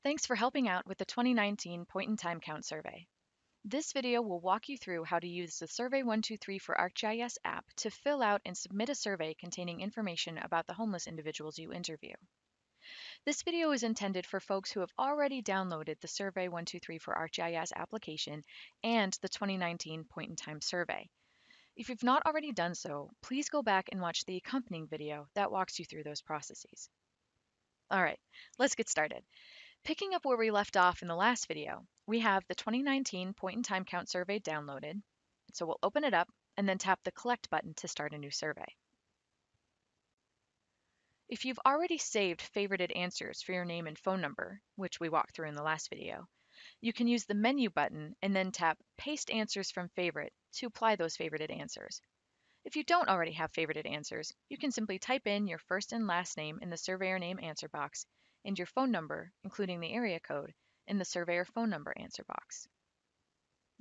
Thanks for helping out with the 2019 Point in Time Count survey. This video will walk you through how to use the Survey 123 for ArcGIS app to fill out and submit a survey containing information about the homeless individuals you interview. This video is intended for folks who have already downloaded the Survey 123 for ArcGIS application and the 2019 Point in Time survey. If you've not already done so, please go back and watch the accompanying video that walks you through those processes. All right, let's get started. Picking up where we left off in the last video, we have the 2019 Point in Time Count survey downloaded. So we'll open it up and then tap the Collect button to start a new survey. If you've already saved favorited answers for your name and phone number, which we walked through in the last video, you can use the Menu button and then tap Paste Answers from Favorite to apply those favorited answers. If you don't already have favorited answers, you can simply type in your first and last name in the surveyor name answer box and your phone number, including the area code, in the surveyor phone number answer box.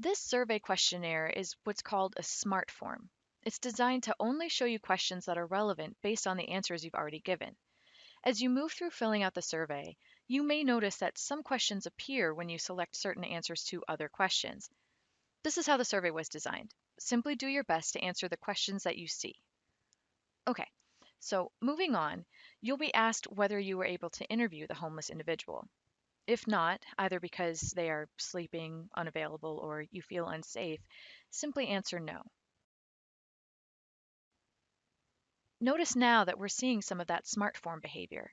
This survey questionnaire is what's called a SMART form. It's designed to only show you questions that are relevant based on the answers you've already given. As you move through filling out the survey, you may notice that some questions appear when you select certain answers to other questions. This is how the survey was designed. Simply do your best to answer the questions that you see. Okay, so moving on, you'll be asked whether you were able to interview the homeless individual. If not, either because they are sleeping, unavailable, or you feel unsafe, simply answer no. Notice now that we're seeing some of that SMART form behavior.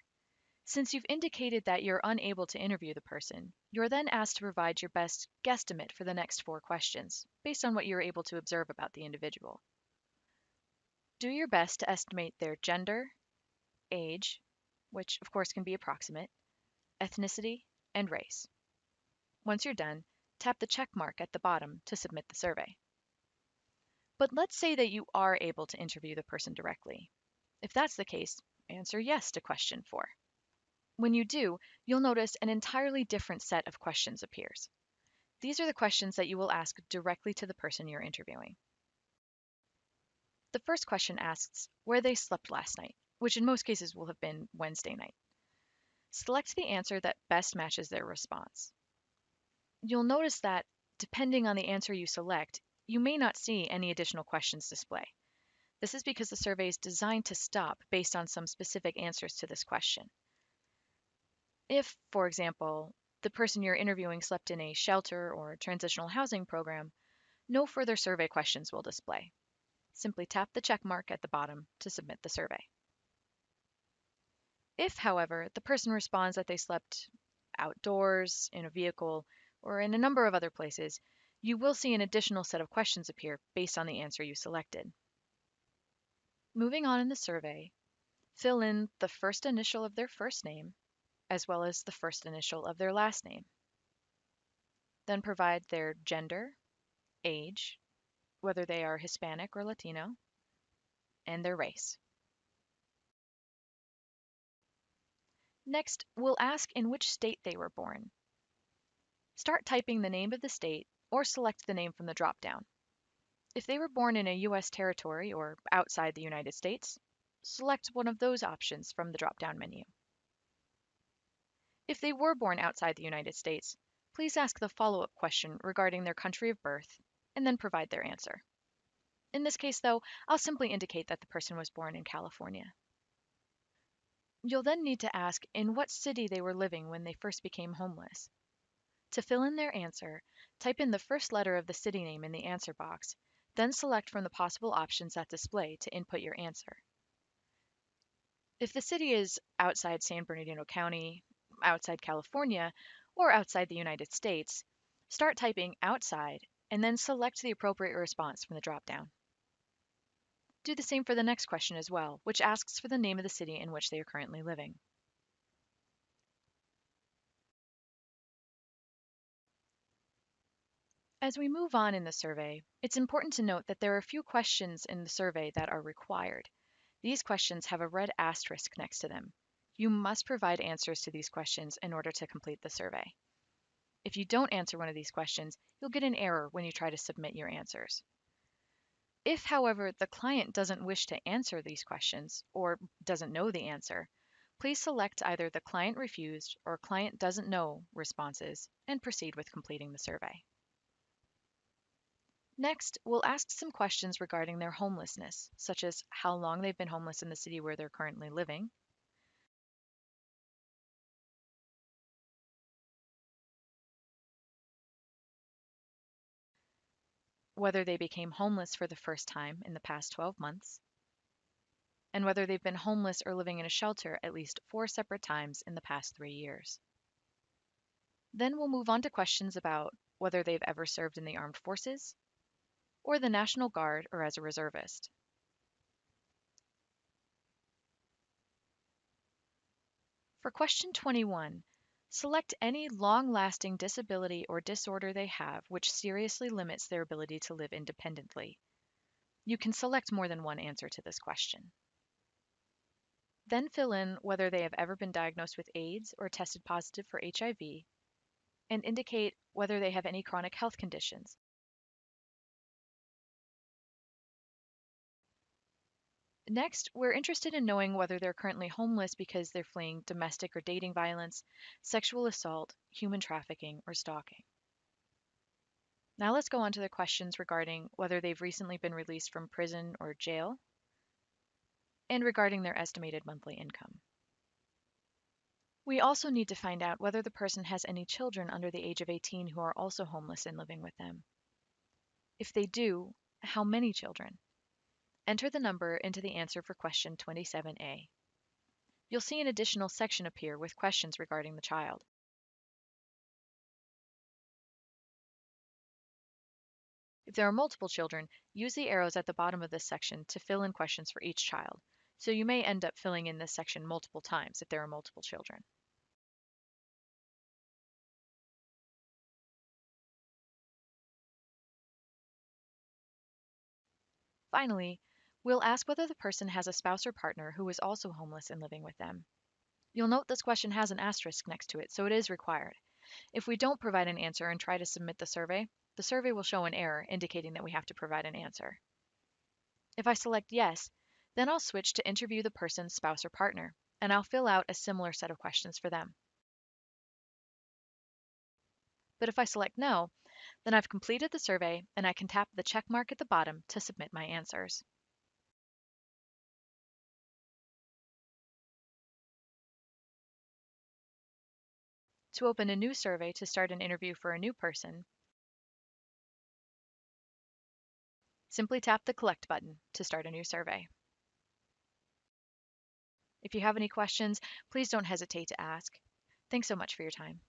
Since you've indicated that you're unable to interview the person, you're then asked to provide your best guesstimate for the next 4 questions, based on what you're able to observe about the individual. Do your best to estimate their gender, age, which of course can be approximate, ethnicity, and race. Once you're done, tap the check mark at the bottom to submit the survey. But let's say that you are able to interview the person directly. If that's the case, answer yes to question 4. When you do, you'll notice an entirely different set of questions appears. These are the questions that you will ask directly to the person you're interviewing. The first question asks where they slept last night, which in most cases will have been Wednesday night. Select the answer that best matches their response. You'll notice that, depending on the answer you select, you may not see any additional questions display. This is because the survey is designed to stop based on some specific answers to this question. If, for example, the person you're interviewing slept in a shelter or transitional housing program, no further survey questions will display. Simply tap the check mark at the bottom to submit the survey. If, however, the person responds that they slept outdoors, in a vehicle, or in a number of other places, you will see an additional set of questions appear based on the answer you selected. Moving on in the survey, fill in the first initial of their first name, as well as the first initial of their last name. Then provide their gender, age, whether they are Hispanic or Latino, and their race. Next, we'll ask in which state they were born. Start typing the name of the state or select the name from the drop-down. If they were born in a U.S. territory or outside the United States, select one of those options from the drop-down menu. If they were born outside the United States, please ask the follow-up question regarding their country of birth and then provide their answer. In this case, though, I'll simply indicate that the person was born in California. You'll then need to ask in what city they were living when they first became homeless. To fill in their answer, type in the first letter of the city name in the answer box, then select from the possible options that display to input your answer. If the city is outside San Bernardino County, outside California, or outside the United States, start typing outside and then select the appropriate response from the drop-down. Do the same for the next question as well, which asks for the name of the city in which they are currently living. As we move on in the survey, it's important to note that there are a few questions in the survey that are required. These questions have a red asterisk next to them. You must provide answers to these questions in order to complete the survey. If you don't answer one of these questions, you'll get an error when you try to submit your answers. If, however, the client doesn't wish to answer these questions or doesn't know the answer, Please select either the client refused or client doesn't know responses and proceed with completing the survey. Next, we'll ask some questions regarding their homelessness, such as how long they've been homeless in the city where they're currently living, whether they became homeless for the first time in the past 12 months, and whether they've been homeless or living in a shelter at least 4 separate times in the past 3 years. Then we'll move on to questions about whether they've ever served in the armed forces, or the National Guard, or as a reservist. For question 21, select any long-lasting disability or disorder they have which seriously limits their ability to live independently. You can select more than one answer to this question. Then fill in whether they have ever been diagnosed with AIDS or tested positive for HIV, and indicate whether they have any chronic health conditions. Next, we're interested in knowing whether they're currently homeless because they're fleeing domestic or dating violence, sexual assault, human trafficking, or stalking. Now let's go on to the questions regarding whether they've recently been released from prison or jail, and regarding their estimated monthly income. We also need to find out whether the person has any children under the age of 18 who are also homeless and living with them. If they do, how many children? Enter the number into the answer for question 27A. You'll see an additional section appear with questions regarding the child. If there are multiple children, use the arrows at the bottom of this section to fill in questions for each child. So you may end up filling in this section multiple times if there are multiple children. Finally, we'll ask whether the person has a spouse or partner who is also homeless and living with them. You'll note this question has an asterisk next to it, so it is required. If we don't provide an answer and try to submit the survey will show an error indicating that we have to provide an answer. If I select yes, then I'll switch to interview the person's spouse or partner, and I'll fill out a similar set of questions for them. But if I select no, then I've completed the survey and I can tap the check mark at the bottom to submit my answers. To open a new survey to start an interview for a new person, simply tap the Collect button to start a new survey. If you have any questions, please don't hesitate to ask. Thanks so much for your time.